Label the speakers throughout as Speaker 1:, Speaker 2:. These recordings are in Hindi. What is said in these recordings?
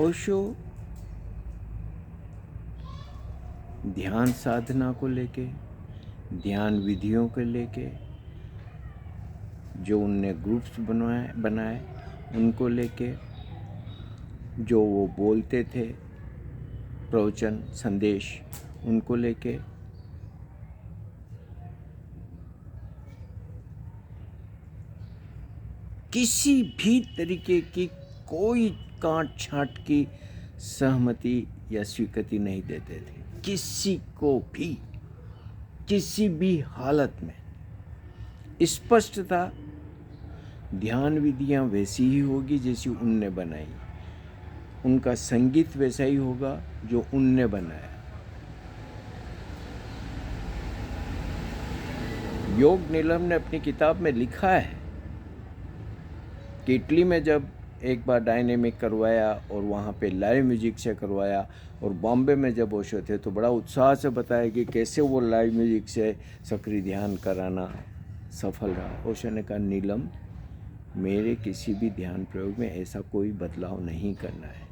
Speaker 1: ओशो ध्यान साधना को लेके, ध्यान विधियों को लेके, जो उनने ग्रुप्स बनाए उनको लेके, जो वो बोलते थे प्रवचन संदेश उनको लेके, किसी भी तरीके की कोई काट छांट की सहमति या स्वीकृति नहीं देते थे किसी को भी, किसी भी हालत में। स्पष्ट था ध्यान विधियां वैसी ही होगी जैसी उनने बनाई, उनका संगीत वैसा ही होगा जो उनने बनाया। योग नीलम ने अपनी किताब में लिखा है कि इटली में जब एक बार डायनेमिक करवाया और वहाँ पे लाइव म्यूजिक से करवाया, और बॉम्बे में जब ओशो थे तो बड़ा उत्साह से बताया कि कैसे वो लाइव म्यूजिक से सक्रिय ध्यान कराना सफल रहा। ओशो ने कहा, नीलम, मेरे किसी भी ध्यान प्रयोग में ऐसा कोई बदलाव नहीं करना है,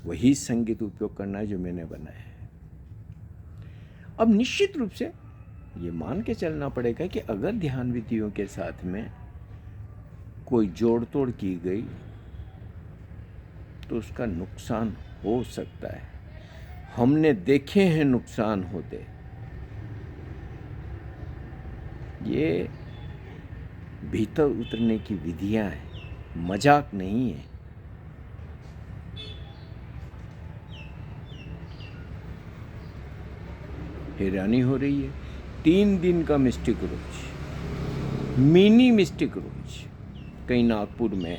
Speaker 1: वही संगीत उपयोग करना है जो मैंने बनाया है। अब निश्चित रूप से ये मान के चलना पड़ेगा कि अगर ध्यान विधियों के साथ में कोई जोड़ तोड़ की गई तो उसका नुकसान हो सकता है। हमने देखे हैं नुकसान होते। ये भीतर उतरने की विधियां हैं, मजाक नहीं है। हैरानी हो रही है। 3 दिन का मिस्टिक रोज, मिनी मिस्टिक रोज कहीं नागपुर में,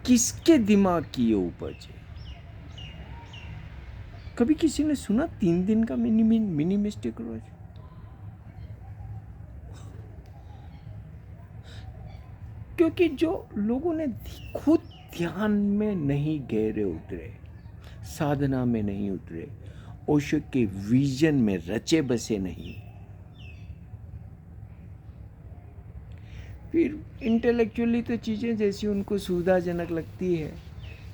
Speaker 1: किसके दिमाग की ये उपज है? कभी किसी ने सुना 3 दिन का मिनी मिस्टिक रोज? क्योंकि जो लोगों ने खुद ध्यान में नहीं गहरे उतरे, साधना में नहीं उतरे, ओशो के विजन में रचे बसे नहीं, फिर इंटेलेक्चुअली तो चीज़ें जैसी उनको सुविधाजनक लगती है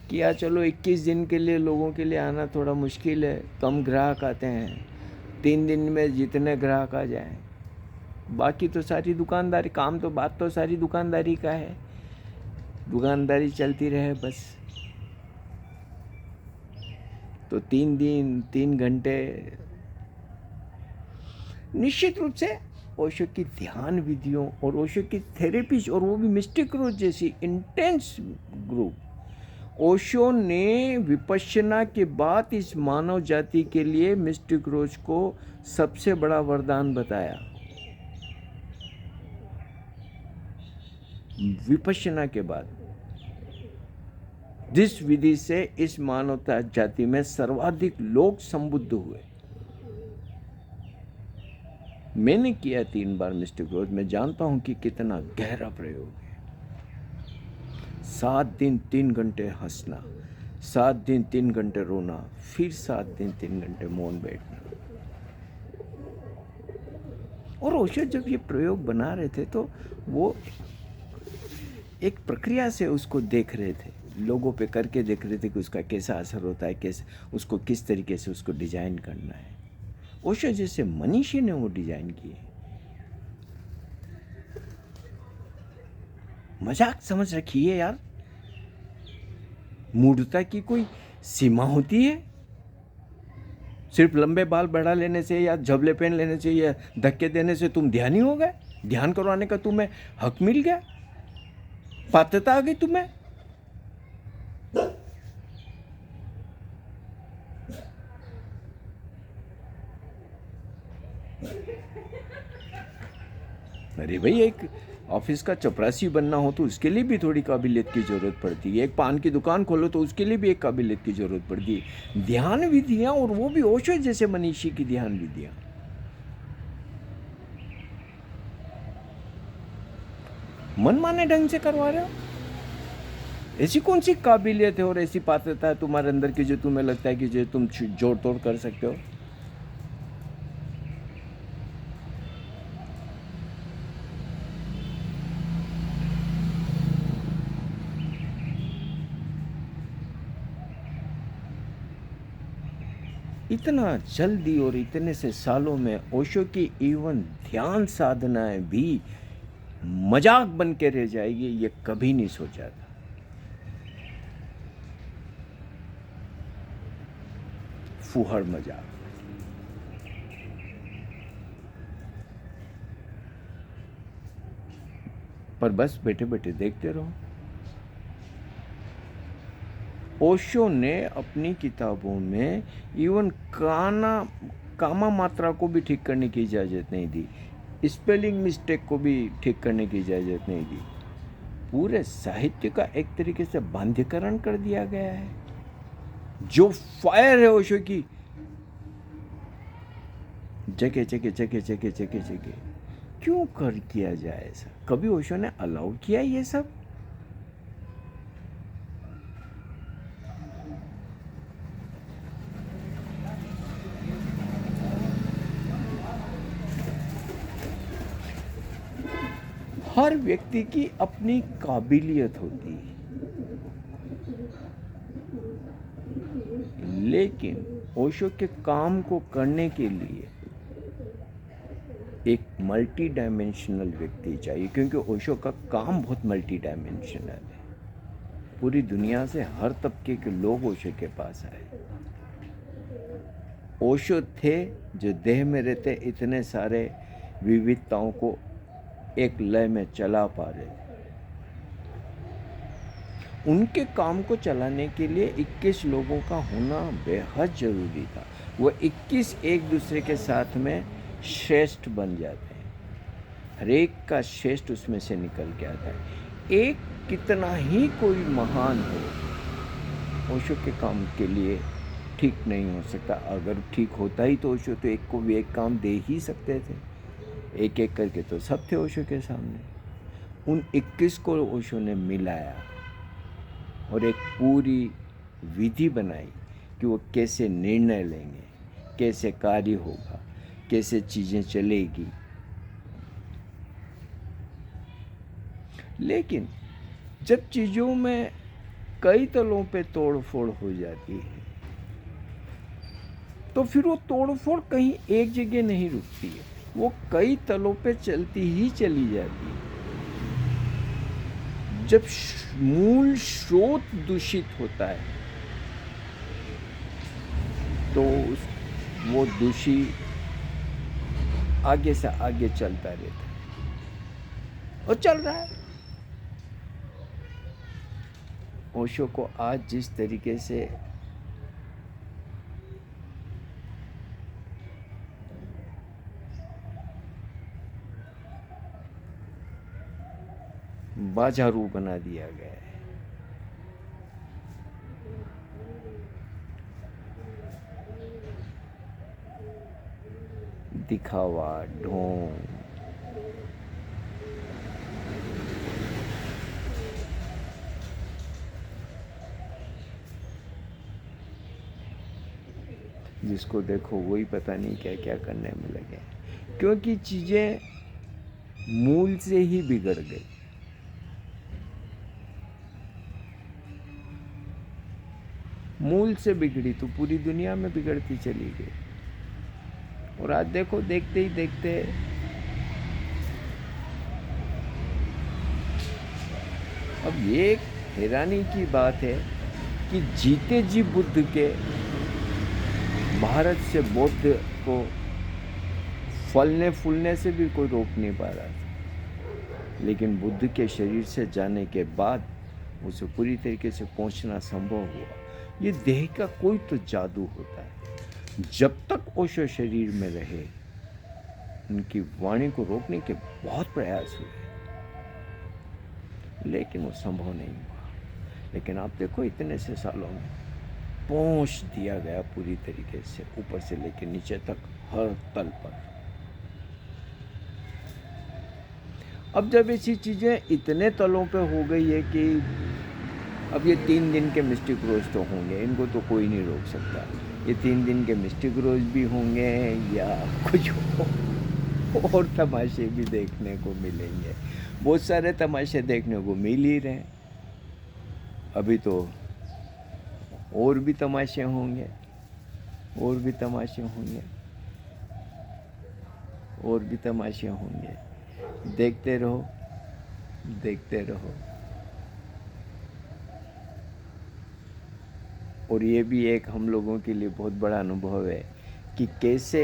Speaker 1: कि यार चलो 21 दिन के लिए लोगों के लिए आना थोड़ा मुश्किल है, कम ग्राहक आते हैं, 3 दिन में जितने ग्राहक आ जाएं, बाकी तो सारी दुकानदारी, काम तो बात तो सारी दुकानदारी का है, दुकानदारी चलती रहे बस। तो 3 दिन 3 घंटे, निश्चित रूप से ओशो की ध्यान विधियों और ओशो की थेरेपीज, और वो भी मिस्टिक रोज जैसी इंटेंस ग्रुप, ओशो ने विपश्यना के बाद इस मानव जाति के लिए मिस्टिक रोज को सबसे बड़ा वरदान बताया। विपश्यना के बाद जिस विधि से इस मानवता जाति में सर्वाधिक लोग संबुद्ध हुए। मैंने किया 3 बार मिस्टिक रोज, मैं जानता हूं कि कितना गहरा प्रयोग है। 7 दिन 3 घंटे हंसना, 7 दिन 3 घंटे रोना, फिर 7 दिन 3 घंटे मौन बैठना। और ओशो जब ये प्रयोग बना रहे थे तो वो एक प्रक्रिया से उसको देख रहे थे, लोगों पे करके देख रहे थे कि उसका कैसा असर होता है, कैसे उसको, किस तरीके से उसको डिजाइन करना है। ओशो जैसे मनीषी ने वो डिजाइन किए। मजाक समझ रखी है यार, मूर्खता की कोई सीमा होती है? सिर्फ लंबे बाल बढ़ा लेने से या झबले पहन लेने से या धक्के देने से तुम ध्यानी हो गए? ध्यान करवाने का तुम्हें हक मिल गया, पात्रता आ गई तुम्हें? अरे भाई, एक ऑफिस का चपरासी बनना हो तो उसके लिए भी थोड़ी काबिलियत की जरूरत पड़ती है। एक पान की दुकान खोलो तो उसके लिए भी एक काबिलियत की जरूरत पड़ती है। ध्यान विधियां, और वो भी ओशो जैसे मनीषी की ध्यान विधियां, मनमाने ढंग से करवा रहे हो। ऐसी कौन सी काबिलियत है और ऐसी पात्रता है तुम्हारे अंदर की जो तुम्हें लगता है कि जो तुम जोड़ तोड़ कर सकते हो? इतना जल्दी और इतने से सालों में ओशो की इवन ध्यान साधनाएं भी मजाक बन के रह जाएगी, ये कभी नहीं सोचा था। फुहड़ मजाक। पर बस बैठे बैठे देखते रहो। ओशो ने अपनी किताबों में इवन कामा मात्रा को भी ठीक करने की इजाज़त नहीं दी, स्पेलिंग मिस्टेक को भी ठीक करने की इजाज़त नहीं दी। पूरे साहित्य का एक तरीके से बांध्यकरण कर दिया गया है। जो फायर है ओशो की, जगह जगह जगह जगह जगह जगह क्यों कर किया जाए ऐसा? कभी ओशो ने अलाउ किया ये सब? हर व्यक्ति की अपनी काबिलियत होती है, लेकिन ओशो के काम को करने के लिए एक मल्टी डायमेंशनल व्यक्ति चाहिए, क्योंकि ओशो का काम बहुत मल्टी डायमेंशनल है। पूरी दुनिया से हर तबके के लोग ओशो के पास आए। ओशो थे जो देह में रहते इतने सारे विविधताओं को एक लय में चला पा रहे थे। उनके काम को चलाने के लिए 21 लोगों का होना बेहद जरूरी था। वो 21 एक दूसरे के साथ में श्रेष्ठ बन जाते हैं, हर एक का श्रेष्ठ उसमें से निकल के आता है। एक कितना ही कोई महान हो, ओशो के काम के लिए ठीक नहीं हो सकता। अगर ठीक होता ही तो ओशो तो एक को भी एक काम दे ही सकते थे। एक एक करके तो सब थे ओशो के सामने। उन 21 को ओशो ने मिलाया और एक पूरी विधि बनाई कि वो कैसे निर्णय लेंगे, कैसे कार्य होगा, कैसे चीज़ें चलेगी। लेकिन जब चीज़ों में कई तलों पे तोड़-फोड़ हो जाती है, तो फिर वो तोड़-फोड़ कहीं एक जगह नहीं रुकती है, वो कई तलों पे चलती ही चली जाती है। जब मूल स्रोत दूषित होता है, तो वो दूषी आगे से आगे चलता रहता है और चल रहा है। ओशो को आज जिस तरीके से बाजारू बना दिया गया है, दिखावा, ढोंग, जिसको देखो वही पता नहीं क्या क्या करने में लगे, क्योंकि चीजें मूल से ही बिगड़ गई। मूल से बिगड़ी तो पूरी दुनिया में बिगड़ती चली गई। और आज देखो, देखते ही देखते अब ये एक हैरानी की बात है कि जीते जी बुद्ध के भारत से बौद्ध को फलने फूलने से भी कोई रोक नहीं पा रहा था, लेकिन बुद्ध के शरीर से जाने के बाद उसे पूरी तरीके से पहुंचना संभव हुआ। ये देह का कोई तो जादू होता है। जब तक ओशो शरीर में रहे, उनकी वाणी को रोकने के बहुत प्रयास हुए, लेकिन वो संभव नहीं हुआ। लेकिन आप देखो, इतने से सालों में पहुंच दिया गया पूरी तरीके से, ऊपर से लेकर नीचे तक हर तल पर। अब जब ऐसी चीजें इतने तलों पे हो गई है कि अब ये 3 दिन के मिस्टिक रोज तो होंगे, इनको तो कोई नहीं रोक सकता। ये 3 दिन के मिस्टिक रोज भी होंगे या कुछ और तमाशे भी देखने को मिलेंगे। बहुत सारे तमाशे देखने को मिल ही रहे हैं, अभी तो और भी तमाशे होंगे। और भी तमाशे होंगे, और भी तमाशे होंगे। देखते रहो, देखते रहो। और ये भी एक हम लोगों के लिए बहुत बड़ा अनुभव है कि कैसे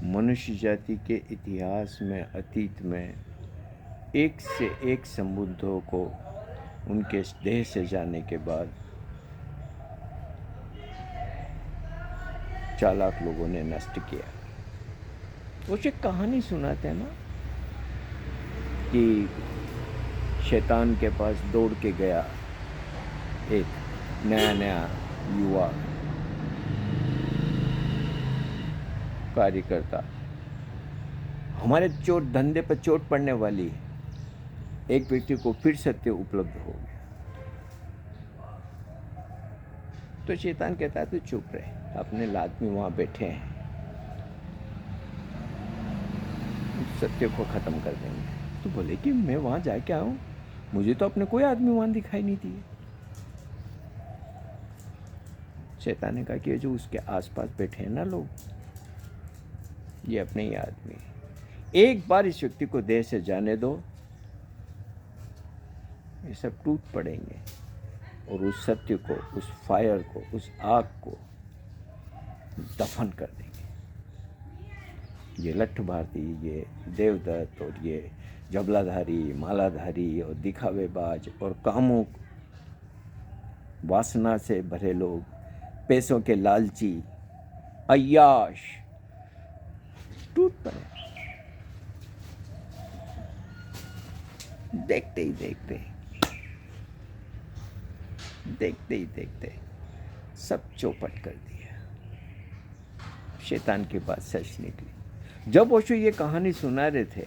Speaker 1: मनुष्य जाति के इतिहास में, अतीत में एक से एक संबंधों को उनके देह से जाने के बाद चालाक लोगों ने नष्ट किया। वो एक कहानी सुनाते हैं ना कि शैतान के पास दौड़ के गया एक नया नया युवा कार्यकर्ता, हमारे चोट धंधे पर चोट पड़ने वाली है। एक व्यक्ति को फिर सत्य उपलब्ध हो गया तो शैतान कहता है तू चुप रहे, अपने आदमी वहां बैठे हैं, सत्य को खत्म कर देंगे। तो बोले कि मैं वहां जाके आऊं, मुझे तो अपने कोई आदमी वहां दिखाई नहीं दिए। शैतान ने कहा कि जो उसके आसपास बैठे हैं ना लोग, ये अपने ही आदमी, एक बार इस व्यक्ति को देह से जाने दो, ये सब टूट पड़ेंगे और उस सत्य को, उस फायर को, उस आग को दफन कर देंगे। ये लट्ठ भारती, ये देवदत्त और ये जबलाधारी, मालाधारी और दिखावेबाज और कामुक, वासना से भरे लोग, पैसों के लालची, अय्याश टूट पड़े। देखते ही देखते, देखते ही देखते सब चौपट कर दिया। शैतान की बात सच निकली। जब ओशो ये कहानी सुना रहे थे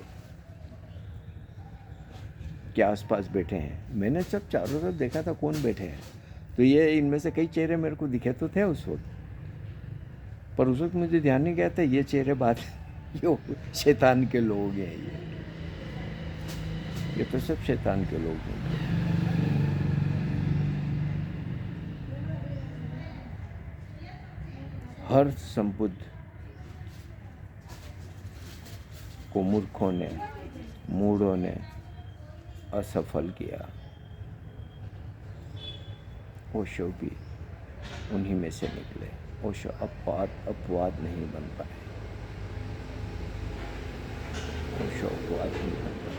Speaker 1: कि आसपास बैठे हैं, मैंने सब चारों तरफ देखा था कौन बैठे हैं, तो ये इनमें से कई चेहरे मेरे को दिखे तो थे उस वक्त, पर उस वक्त मुझे ध्यान नहीं गया था ये चेहरे बात ये शैतान के लोग हैं। ये तो सब शैतान के लोग हैं। हर संबुद्ध को मूर्खों ने, मूढ़ों ने असफल किया। ओशो भी उन्हीं में से निकले। ओशो अपवाद नहीं बन पाए। ओशो अपवाद नहीं बन पाए।